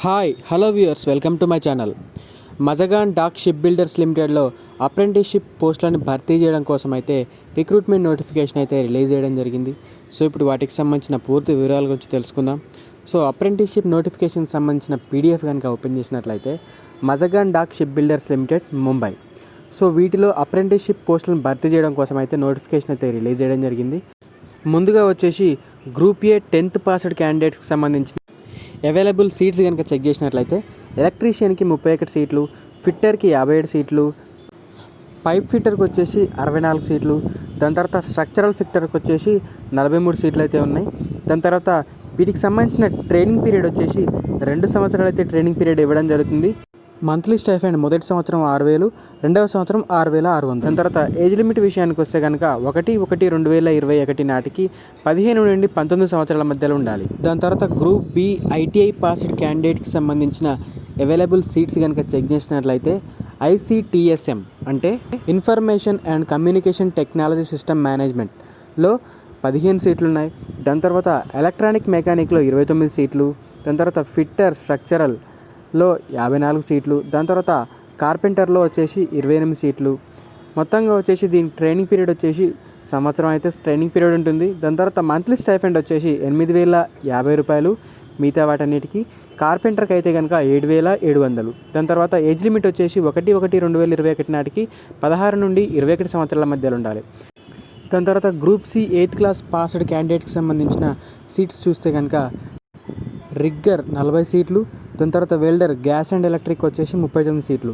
Hello viewers, welcome to my channel. Mazagon dock ship builders లిమిటెడ్లో apprenticeship పోస్టులను భర్తీ చేయడం కోసం అయితే రిక్రూట్మెంట్ నోటిఫికేషన్ అయితే రిలీజ్ చేయడం జరిగింది. సో ఇప్పుడు వాటికి సంబంధించిన పూర్తి వివరాల గురించి తెలుసుకుందాం. సో అప్రెంటిస్షిప్ నోటిఫికేషన్కి సంబంధించిన పీడిఎఫ్ కనుక ఓపెన్ చేసినట్లయితే Mazagon dock ship builders limited Mumbai. So వీటిలో అప్రెంటిస్షిప్ పోస్టులను భర్తీ చేయడం కోసం అయితే నోటిఫికేషన్ అయితే రిలీజ్ చేయడం జరిగింది. ముందుగా వచ్చేసి గ్రూప్ ఏ 10th పాస్డ్ క్యాండిడేట్స్కి సంబంధించిన అవైలబుల్ సీట్స్ కనుక చెక్ చేసినట్లయితే ఎలక్ట్రీషియన్కి 31 సీట్లు, ఫిట్టర్కి 57 సీట్లు, పైప్ ఫిట్టర్కి వచ్చేసి 64 సీట్లు, దాని తర్వాత స్ట్రక్చరల్ ఫిట్టర్కి వచ్చేసి 43 సీట్లు అయితే ఉన్నాయి. దాని తర్వాత వీటికి సంబంధించిన ట్రైనింగ్ పీరియడ్ వచ్చేసి 2 సంవత్సరాలు అయితే ట్రైనింగ్ పీరియడ్ ఇవ్వడం జరుగుతుంది. మంత్లీ స్టైఫండ్ మొదటి సంవత్సరం 6,000, రెండవ సంవత్సరం 6,600. దాని తర్వాత ఏజ్ లిమిట్ విషయానికి వస్తే కనుక 1/1/2021 నాటికి 15 నుండి 19 సంవత్సరాల మధ్యలో ఉండాలి. దాని తర్వాత గ్రూప్ బి ఐటీఐ పాస్డ్ క్యాండిడేట్కి సంబంధించిన అవైలబుల్ సీట్స్ కనుక చెక్ చేసినట్లయితే ICTSM అంటే information and communication technology system మేనేజ్మెంట్లో 15 సీట్లు ఉన్నాయి. దాని తర్వాత ఎలక్ట్రానిక్ మెకానిక్లో 29 సీట్లు, దాని తర్వాత ఫిట్టర్ స్ట్రక్చరల్లో 54 సీట్లు, దాని తర్వాత కార్పెంటర్లో వచ్చేసి 28 సీట్లు. మొత్తంగా వచ్చేసి దీని ట్రైనింగ్ పీరియడ్ వచ్చేసి సంవత్సరం అయితే ట్రైనింగ్ పీరియడ్ ఉంటుంది. దాని తర్వాత మంత్లీ స్టైఫండ్ వచ్చేసి 8,050 రూపాయలు. మిగతా వాటన్నిటికీ కార్పెంటర్కి అయితే కనుక 7,700. దాని తర్వాత ఏజ్ లిమిట్ వచ్చేసి 1/1/2021 నాటికి 16 నుండి 21 సంవత్సరాల మధ్యలో ఉండాలి. దాని తర్వాత group C 8th class passed క్యాండిడేట్కి సంబంధించిన సీట్స్ చూస్తే కనుక రిగ్గర్ 40 సీట్లు, దాని తర్వాత వెల్డర్ గ్యాస్ అండ్ ఎలక్ట్రిక్ వచ్చేసి 39 సీట్లు.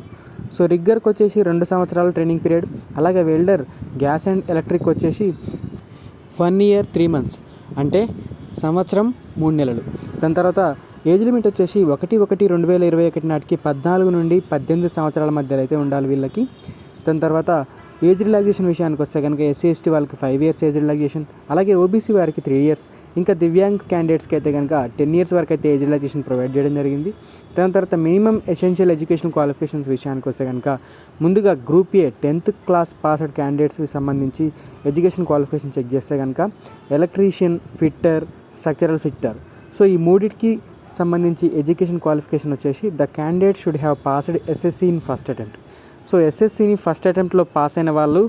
సో రిగ్గర్కి వచ్చేసి 2 సంవత్సరాల ట్రైనింగ్ పీరియడ్, అలాగే వెల్డర్ గ్యాస్ అండ్ ఎలక్ట్రిక్ వచ్చేసి 1 year 3 months అంటే సంవత్సరం 3 నెలలు. దాని తర్వాత ఏజ్ లిమిట్ వచ్చేసి 1/1/2021 నాటికి 14 నుండి 18 సంవత్సరాల మధ్యలో అయితే ఉండాలి వీళ్ళకి. దాని తర్వాత ఏజ్ రిలాక్సేషన్ విషయానికి వస్తే కనుక SC/ST వాళ్ళకి 5 years ఏజ్ రిలాక్సేషన్, అలాగే OBC వారికి 3 years, ఇంకా దివ్యాంగ్ క్యాండిడేట్స్కి అయితే కనుక 10 years వరకు అయితే ఏజ్ రిలాక్సేషన్ ప్రొవైడ్ చేయడం జరిగింది. దాని తర్వాత మినిమం ఎసెన్షియల్ ఎడ్యుకేషన్ క్వాలిఫికేషన్స్ విషయానికి వస్తే కనుక ముందుగా group A 10th class passed క్యాండిడేట్స్కి సంబంధించి ఎడ్యుకేషన్ క్వాలిఫికేషన్ చెక్ చేస్తే కనుక electrician, fitter, structural fitter. So ఈ మూడింటికి సంబంధించి ఎడ్యుకేషన్ క్వాలిఫికేషన్ వచ్చేసి the candidate should have passed SSC in first attempt. So SSCని ఫస్ట్ అటెంప్ట్లో పాస్ అయిన వాళ్ళు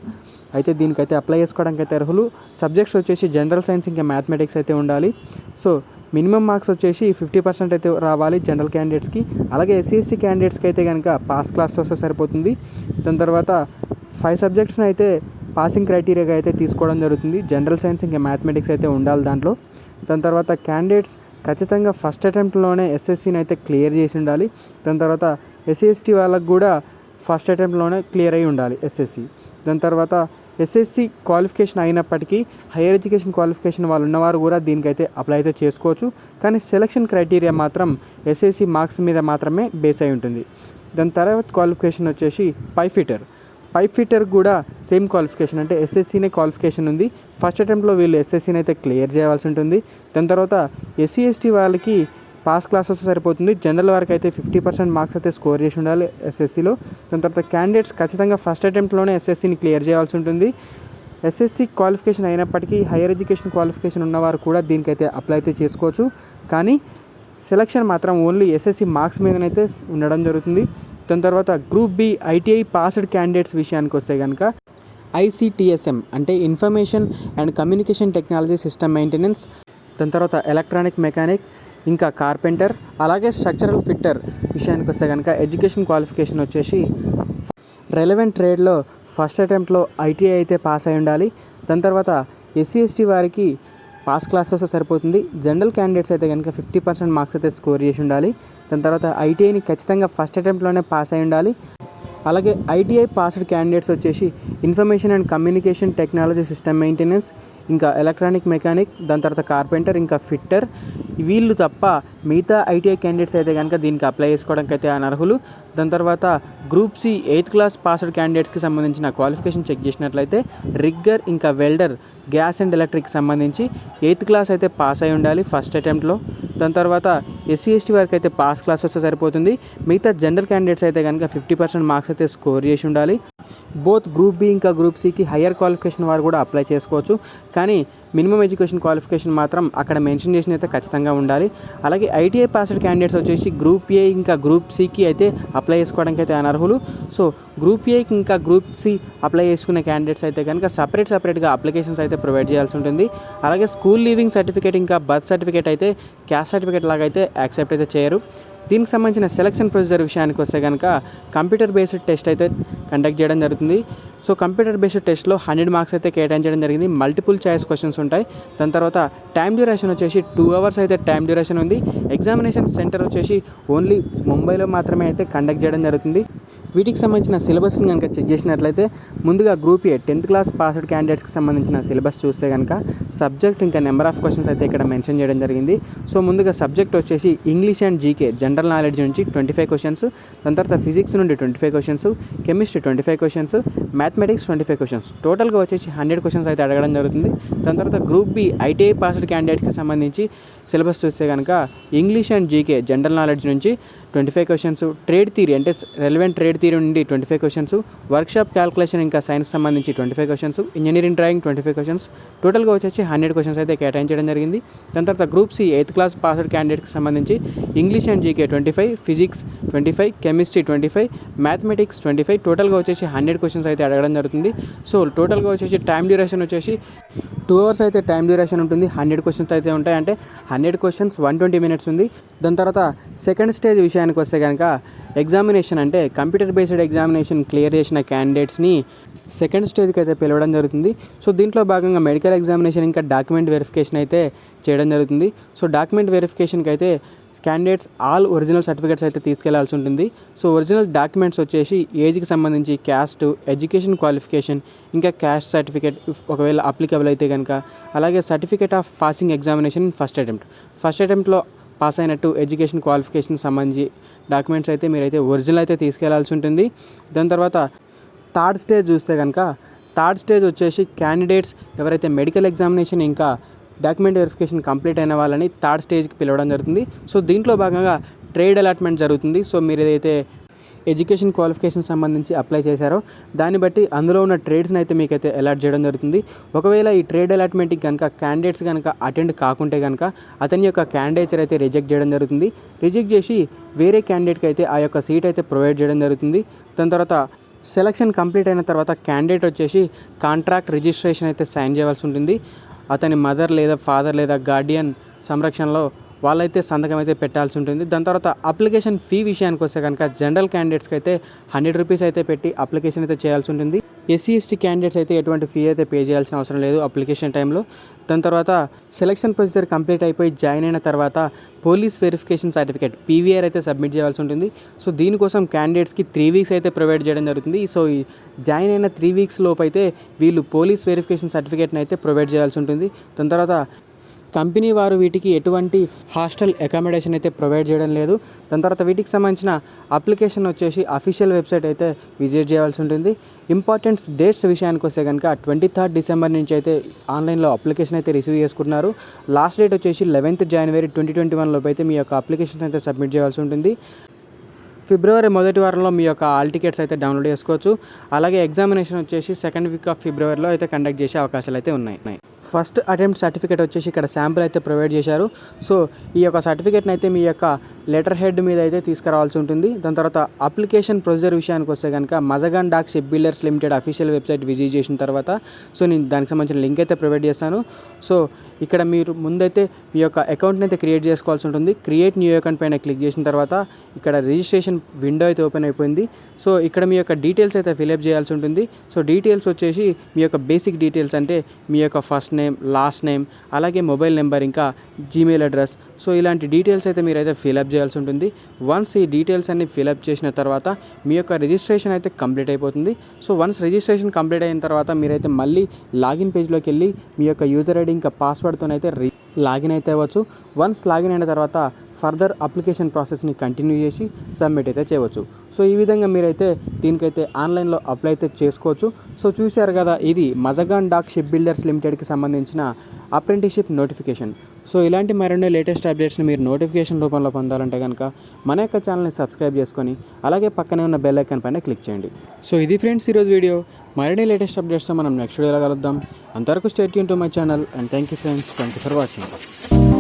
అయితే దీనికైతే అప్లై చేసుకోవడానికి అయితే అర్హులు. సబ్జెక్ట్స్ వచ్చేసి జనరల్ సైన్స్ ఇంకా మ్యాథమెటిక్స్ అయితే ఉండాలి. సో మినిమం మార్క్స్ వచ్చేసి 50% అయితే రావాలి జనరల్ క్యాండిడేట్స్కి. అలాగే SC/ST క్యాండిడేట్స్కి అయితే కనుక పాస్ క్లాస్ వస్తే సరిపోతుంది. దాని తర్వాత 5 సబ్జెక్ట్స్ని అయితే పాసింగ్ క్రైటీరియాగా అయితే తీసుకోవడం జరుగుతుంది. జనరల్ సైన్స్ ఇంకా మ్యాథమెటిక్స్ అయితే ఉండాలి దాంట్లో. దాని తర్వాత క్యాండిడేట్స్ ఖచ్చితంగా ఫస్ట్ అటెంప్ట్లోనే SSCని అయితే క్లియర్ చేసి ఉండాలి. దాని తర్వాత SC/ST వాళ్ళకు కూడా ఫస్ట్ అటెంప్ట్లోనే క్లియర్ అయి ఉండాలి SSC. దాని తర్వాత SSC క్వాలిఫికేషన్ అయినప్పటికీ హైయర్ ఎడ్యుకేషన్ క్వాలిఫికేషన్ వాళ్ళు ఉన్నవారు కూడా దీనికైతే అప్లై అయితే చేసుకోవచ్చు. కానీ సెలక్షన్ క్రైటీరియా మాత్రం SSC మార్క్స్ మీద మాత్రమే బేస్ అయి ఉంటుంది. దాని తర్వాత క్వాలిఫికేషన్ వచ్చేసి పైప్ ఫిట్టర్ కూడా సేమ్ క్వాలిఫికేషన్ అంటే SSCనే క్వాలిఫికేషన్ ఉంది. ఫస్ట్ అటెంప్ట్లో వీళ్ళు SSCని అయితే క్లియర్ చేయాల్సి ఉంటుంది. దాని తర్వాత SC/ST వాళ్ళకి పాస్ క్లాస్ వస్తే సరిపోతుంది. జనరల్ వారికి అయితే 50% మార్క్స్ అయితే స్కోర్ చేసి ఉండాలి SSCలో. దాని తర్వాత క్యాండిడేట్స్ ఖచ్చితంగా ఫస్ట్ అటెంప్ట్లోనే SSCని క్లియర్ చేయాల్సి ఉంటుంది. SSC క్వాలిఫికేషన్ అయినప్పటికీ హైయర్ ఎడ్యుకేషన్ క్వాలిఫికేషన్ ఉన్నవారు కూడా దీనికైతే అప్లై అయితే చేసుకోవచ్చు. కానీ సెలక్షన్ మాత్రం ఓన్లీ SSC మార్క్స్ మీదనైతే ఉండడం జరుగుతుంది. దాని తర్వాత group B ITI passed candidates విషయానికి వస్తే కనుక ICTSM అంటే information and communication technology system maintenance, దాని తర్వాత ఎలక్ట్రానిక్ మెకానిక్, ఇంకా కార్పెంటర్, అలాగే స్ట్రక్చరల్ ఫిట్టర్ విషయానికి వస్తే కనుక ఎడ్యుకేషన్ క్వాలిఫికేషన్ వచ్చేసి రెలవెంట్ ట్రేడ్లో ఫస్ట్ అటెంప్ట్లో ITI అయితే పాస్ అయి ఉండాలి. దాని తర్వాత SC/ST వారికి పాస్ క్లాస్ వస్తే సరిపోతుంది. జనరల్ క్యాండిడేట్స్ అయితే కనుక 50% మార్క్స్ అయితే స్కోర్ చేసి ఉండాలి. దాని తర్వాత ITIని ఖచ్చితంగా ఫస్ట్ అటెంప్ట్లోనే పాస్ అయి ఉండాలి. అలాగే ITI పాస్డ్ క్యాండిడేట్స్ వచ్చేసి information and communication technology system maintenance, ఇంకా ఎలక్ట్రానిక్ మెకానిక్, దాని తర్వాత కార్పెంటర్, ఇంకా ఫిట్టర్ వీళ్ళు తప్ప మిగతా ITI క్యాండిడేట్స్ అయితే కనుక దీనికి అప్లై చేసుకోవడానికి అయితే అనర్హులు. దాని తర్వాత group C 8th class passed క్యాండిడేట్స్కి సంబంధించిన క్వాలిఫికేషన్ చెక్ చేసినట్లయితే రిగ్గర్ ఇంకా వెల్డర్ గ్యాస్ అండ్ ఎలక్ట్రిక్ సంబంధించి 8th క్లాస్ అయితే పాస్ అయి ఉండాలి ఫస్ట్ అటెంప్ట్లో. దాని తర్వాత SC/ST వారికి అయితే పాస్ క్లాస్ వస్తే సరిపోతుంది. మిగతా జనరల్ క్యాండిడేట్స్ అయితే కనుక 50% మార్క్స్ అయితే స్కోర్ చేసి ఉండాలి. బోత్ గ్రూప్ బి ఇంకా గ్రూప్ సికి హయ్యర్ క్వాలిఫికేషన్ వారు కూడా అప్లై చేసుకోవచ్చు. కానీ మినిమం ఎడ్యుకేషన్ క్వాలిఫికేషన్ మాత్రం అక్కడ మెన్షన్ చేసిన అయితే ఖచ్చితంగా ఉండాలి. అలాగే ఐటీఐ పాస్డ్ క్యాండిడేట్స్ వచ్చేసి గ్రూప్ ఏ ఇంకా గ్రూప్ సికి అయితే అప్లై చేసుకోవడానికి అయితే అనర్హులు. సో గ్రూప్ ఏకి ఇంకా గ్రూప్ సి అప్లై చేసుకునే క్యాండిడేట్స్ అయితే కనుక సపరేట్గా అప్లికేషన్స్ అయితే ప్రొవైడ్ చేయాల్సి ఉంటుంది. అలాగే స్కూల్ లీవింగ్ సర్టిఫికేట్ ఇంకా బర్త్ సర్టిఫికేట్ అయితే క్యాస్ట్ సర్టిఫికేట్ లాగా అయితే యాక్సెప్ట్ అయితే చేయరు. దీనికి సంబంధించిన సెలక్షన్ ప్రొసీజర్ విషయానికి వస్తే కనుక కంప్యూటర్ బేస్డ్ టెస్ట్ అయితే కండక్ట్ చేయడం జరుగుతుంది. సో కంప్యూటర్ బేస్డ్ టెస్ట్లో 100 మార్క్స్ అయితే కేటాయించడం జరిగింది. మల్టిపుల్ చాయిస్ క్వశ్చన్స్ ఉంటాయి. దాని తర్వాత టైం డ్యూరేషన్ వచ్చేసి 2 hours అయితే టైం డ్యూరేషన్ ఉంది. ఎగ్జామినేషన్ సెంటర్ వచ్చేసి ఓన్లీ ముంబైలో మాత్రమే అయితే కండక్ట్ చేయడం జరుగుతుంది. వీటికి సంబంధించిన సిలబస్ని కనుక చెక్ చేసినట్లయితే ముందుగా group A 10th class passed క్యాండిడేట్స్కి సంబంధించిన సిలబస్ చూస్తే కనుక సబ్జెక్ట్ ఇంకా నెంబర్ ఆఫ్ క్వశ్చన్స్ అయితే ఇక్కడ మెన్షన్ చేయడం జరిగింది. సో ముందుగా సబ్జెక్ట్ వచ్చేసి English and GK general knowledge నుంచి 25 క్వశ్చన్స్, దాని తర్వాత ఫిజిక్స్ నుండి 25 questions, chemistry 25 questions, mathematics 25 questions, టోటల్గా వచ్చేసి 100 క్వశ్చన్స్ అయితే అడగడం జరుగుతుంది. దాని తర్వాత గ్రూప్ బి ఐటీఐ పాస్డ్ క్యాండిడేట్కి సంబంధించి సిలబస్ చూస్తే కనుక English and GK general knowledge నుంచి 25 క్వశ్చన్స్, ట్రేడ్ థియరీ అంటే రెలవెంట్ ట్రేడ్ థియరీ నుండి 25 క్వశ్చన్స్, వర్క్షాప్ క్యాల్కులేషన్ ఇంకా సైన్స్ సంబంధించి 25 క్వశ్చన్స్, ఇంజనీరింగ్ డ్రాయింగ్ 25 క్వశ్చన్స్, టోటల్గా వచ్చేసి 100 క్వశ్చన్స్ అయితే కేటాయించడం జరిగింది. దాని తర్వాత group C 8th class passed క్యాండిడేట్కి సంబంధించి English and GK 25, physics 25, chemistry 25, mathematics 25, టోటల్గా వచ్చేసి 100 క్వశ్చన్స్ అయితే అడగడం జరుగుతుంది. సో టోటల్గా వచ్చేసి టైం డ్యూరేషన్ వచ్చేసి 2 hours అయితే టైం డ్యూరేషన్ ఉంటుంది. 100 క్వశ్చన్స్ అయితే ఉంటాయి. అంటే 100 క్వశ్చన్స్ 120 minutes ఉంది. దాని తర్వాత సెకండ్ స్టేజ్ విషయానికి వస్తే కనుక ఎగ్జామినేషన్ అంటే కంప్యూటర్ బేస్డ్ ఎగ్జామినేషన్ క్లియర్ చేసిన క్యాండిడేట్స్ని సెకండ్ స్టేజ్కి అయితే పిలవడం జరుగుతుంది. సో దీంట్లో భాగంగా మెడికల్ ఎగ్జామినేషన్ ఇంకా డాక్యుమెంట్ వెరిఫికేషన్ అయితే చేయడం జరుగుతుంది. సో డాక్యుమెంట్ వెరిఫికేషన్కి అయితే క్యాండిడేట్స్ ఆల్ ఒరిజినల్ సర్టిఫికేట్స్ అయితే తీసుకెళ్లాల్సి ఉంటుంది. సో ఒరిజినల్ డాక్యుమెంట్స్ వచ్చేసి ఏజ్కి సంబంధించి క్యాస్ట్, ఎడ్యుకేషన్ క్వాలిఫికేషన్ ఇంకా క్యాస్ట్ సర్టిఫికేట్ ఒకవేళ అప్లికబుల్ అయితే కనుక, అలాగే certificate of passing examination first అటెంప్ట్లో పాస్ అయినట్టు ఎడ్యుకేషన్ క్వాలిఫికేషన్ సంబంధించి డాక్యుమెంట్స్ అయితే మీరైతే ఒరిజినల్ అయితే తీసుకెళ్లాల్సి ఉంటుంది. దాని తర్వాత థర్డ్ స్టేజ్ చూస్తే కనుక థర్డ్ స్టేజ్ వచ్చేసి క్యాండిడేట్స్ ఎవరైతే మెడికల్ ఎగ్జామినేషన్ ఇంకా డాక్యుమెంట్ వెరిఫికేషన్ కంప్లీట్ అయిన వాళ్ళని థర్డ్ స్టేజ్కి పిలవడం జరుగుతుంది. సో దీంట్లో భాగంగా ట్రేడ్ అలాట్మెంట్ జరుగుతుంది. సో మీరు ఏదైతే ఎడ్యుకేషన్ క్వాలిఫికేషన్ సంబంధించి అప్లై చేశారో దాన్ని బట్టి అందులో ఉన్న ట్రేడ్స్ని అయితే మీకైతే అలాట్ చేయడం జరుగుతుంది. ఒకవేళ ఈ ట్రేడ్ అలాట్మెంట్కి కనుక క్యాండిడేట్స్ కనుక అటెండ్ కాకుంటే కనుక అతని యొక్క క్యాండిడేచర్ అయితే రిజెక్ట్ చేయడం జరుగుతుంది. రిజెక్ట్ చేసి వేరే క్యాండిడేట్కి అయితే ఆ యొక్క సీట్ అయితే ప్రొవైడ్ చేయడం జరుగుతుంది. దాని తర్వాత సెలక్షన్ కంప్లీట్ అయిన తర్వాత క్యాండిడేట్ వచ్చేసి కాంట్రాక్ట్ రిజిస్ట్రేషన్ అయితే సైన్ చేయాల్సి ఉంటుంది. అతని మదర్ లేదా ఫాదర్ లేదా గార్డియన్ సంరక్షణలో వాళ్ళైతే సంతకం అయితే పెట్టాల్సి ఉంటుంది. దాని తర్వాత అప్లికేషన్ ఫీ విషయానికి వస్తే కనుక జనరల్ క్యాండిడేట్స్కి అయితే 100 రూపీస్ అయితే పెట్టి అప్లికేషన్ అయితే చేయాల్సి ఉంటుంది. ఎస్సీ ఎస్టీ క్యాండిడేట్స్ అయితే ఎటువంటి ఫీ అయితే పే చేయాల్సిన అవసరం లేదు అప్లికేషన్ టైంలో. దాని తర్వాత సెలక్షన్ ప్రొసీజర్ కంప్లీట్ అయిపోయి జాయిన్ అయిన తర్వాత పోలీస్ వెరిఫికేషన్ సర్టిఫికేట్ పీవీఆర్ అయితే సబ్మిట్ చేయాల్సి ఉంటుంది. సో దీనికోసం క్యాండిడేట్స్కి 3 weeks అయితే ప్రొవైడ్ చేయడం జరుగుతుంది. సో ఈ జాయిన్ అయిన 3 weeks లోపు అయితే వీళ్ళు పోలీస్ వెరిఫికేషన్ సర్టిఫికేట్ని అయితే ప్రొవైడ్ చేయాల్సి ఉంటుంది. దాని తర్వాత కంపెనీ వారు వీటికి ఎటువంటి హాస్టల్ అకామిడేషన్ అయితే ప్రొవైడ్ చేయడం లేదు. దాని తర్వాత వీటికి సంబంధించిన అప్లికేషన్ వచ్చేసి అఫీషియల్ వెబ్సైట్ అయితే విజిట్ చేయాల్సి ఉంటుంది. ఇంపార్టెంట్ డేట్స్ విషయానికి వస్తే కనుక 23rd December నుంచి అయితే ఆన్లైన్లో అప్లికేషన్ అయితే రిసీవ్ చేసుకుంటున్నారు. లాస్ట్ డేట్ వచ్చేసి 11th January 2021 లోపు అయితే మీ యొక్క అప్లికేషన్ అయితే సబ్మిట్ చేయాల్సి ఉంటుంది. ఫిబ్రవరి మొదటి వారంలో మీ యొక్క ఆల్ టికెట్స్ అయితే డౌన్లోడ్ చేసుకోవచ్చు. అలాగే ఎగ్జామినేషన్ వచ్చేసి 2nd week of February అయితే కండక్ట్ చేసే అవకాశాలు అయితే ఉన్నాయి. ఫస్ట్ అటెంప్ట్ సర్టిఫికేట్ వచ్చేసి ఇక్కడ శాంపుల్ అయితే ప్రొవైడ్ చేశారు. సో ఈ యొక్క సర్టిఫికేట్ని అయితే మీ యొక్క లెటర్ హెడ్ మీద అయితే తీసుకురావాల్సి ఉంటుంది. దాని తర్వాత అప్లికేషన్ ప్రొసీజర్ విషయానికి వస్తే కనుక Mazagon dock ship builders limited official website visit చేసిన తర్వాత సో నేను దానికి సంబంధించిన లింక్ అయితే ప్రొవైడ్ చేస్తాను. సో ఇక్కడ మీరు ముందైతే మీ యొక్క అకౌంట్ని అయితే క్రియేట్ చేసుకోవాల్సి ఉంటుంది. క్రియేట్ న్యూ అకౌంట్ పైన క్లిక్ చేసిన తర్వాత ఇక్కడ రిజిస్ట్రేషన్ విండో అయితే ఓపెన్ అయిపోయింది. సో ఇక్కడ మీ యొక్క డీటెయిల్స్ అయితే ఫిల్అప్ చేయాల్సి ఉంటుంది. సో డీటెయిల్స్ వచ్చేసి మీ యొక్క బేసిక్ డీటెయిల్స్ అంటే మీ యొక్క ఫస్ట్ నేమ్, లాస్ట్ నేమ్, అలాగే మొబైల్ నెంబర్, ఇంకా జీమెయిల్ అడ్రస్. సో ఇలాంటి డీటెయిల్స్ అయితే మీరైతే ఫిల్అప్ చేయాల్సి ఉంటుంది. వన్స్ ఈ డీటెయిల్స్ అన్ని ఫిల్అప్ చేసిన తర్వాత మీ యొక్క రిజిస్ట్రేషన్ అయితే కంప్లీట్ అయిపోతుంది. సో వన్స్ రిజిస్ట్రేషన్ కంప్లీట్ అయిన తర్వాత మీరైతే మళ్ళీ లాగిన్ పేజ్లోకి వెళ్ళి మీ యొక్క యూజర్ ఐడి ఇంకా పాస్వర్డ్తోనైతే లాగిన్ అయితే అవ్వచ్చు. వన్స్ లాగిన్ అయిన తర్వాత ఫర్దర్ అప్లికేషన్ ప్రాసెస్ని కంటిన్యూ చేసి సబ్మిట్ అయితే చేయవచ్చు. సో ఈ విధంగా మీరైతే దీనికైతే ఆన్లైన్లో అప్లై అయితే చేసుకోవచ్చు. సో చూశారు కదా, ఇది మజగాన్ డాక్ షిప్ బిల్డర్స్ లిమిటెడ్కి సంబంధించిన అప్రెంటిస్షిప్ నోటిఫికేషన్. సో ఇలాంటి మరిన్ని లేటెస్ట్ అప్డేట్స్ని మీరు నోటిఫికేషన్ రూపంలో పొందాలంటే కనుక మన యొక్క ఛానల్ని సబ్స్క్రైబ్ చేసుకొని అలాగే పక్కనే ఉన్న బెల్ ఐకాన్ పైన క్లిక్ చేయండి. సో ఇది ఫ్రెండ్స్ ఈరోజు వీడియో. మరిన్ని లేటెస్ట్ అప్డేట్స్తో మనం నెక్స్ట్ వీడియోలో కలుద్దాం. అంతవరకు stay tune to my channel and thank you friends. Thank you for watching.